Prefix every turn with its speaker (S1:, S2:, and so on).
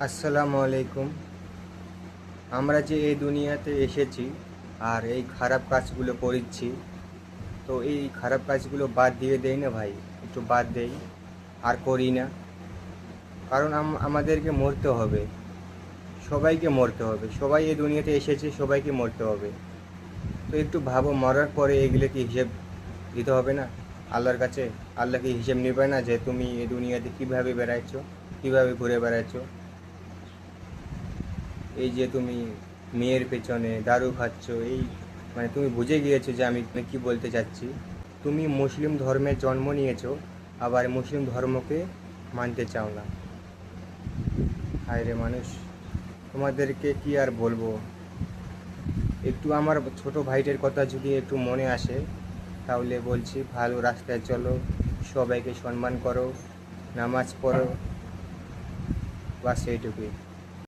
S1: আসসালামু আলাইকুম। আমরা যে এই দুনিয়াতে এসেছি আর এই খারাপ কাজগুলো করছি, তো এই খারাপ কাজগুলো বাদ দিয়ে দেই না ভাই, একটু বাদ দেই আর করি না। কারণ আমাদেরকে মরতে হবে, সবাইকে মরতে হবে, সবাই এই দুনিয়াতে এসেছে, সবাইকে মরতে হবে। তো একটু ভাবো, মরার পরে এগুলো কি হিসেব দিতে হবে না আল্লাহর কাছে? আল্লাহ কি হিসেব নেবে না যে তুমি এই দুনিয়াতে কীভাবে বেড়াচ্ছো, কীভাবে ঘুরে বেড়াচ্ছো? এই যে তুমি মেয়ের পেছনে দারু খাচ্ছ, এই মানে তুমি বুঝে গিয়েছো যে আমি কি বলতে চাচ্ছি। তুমি মুসলিম ধর্মে জন্ম নিয়েছো, আবার মুসলিম ধর্মকে মানতে চাও না। হায় রে মানুষ, তোমাদেরকে কি আর বলবো। একটু আমার ছোট ভাইটের কথা যদি একটু মনে আসে, তাহলে বলছি ভালো রাস্তায় চলো, সবাইকে সম্মান করো, নামাজ পড়ো, বাস এইটুকুই।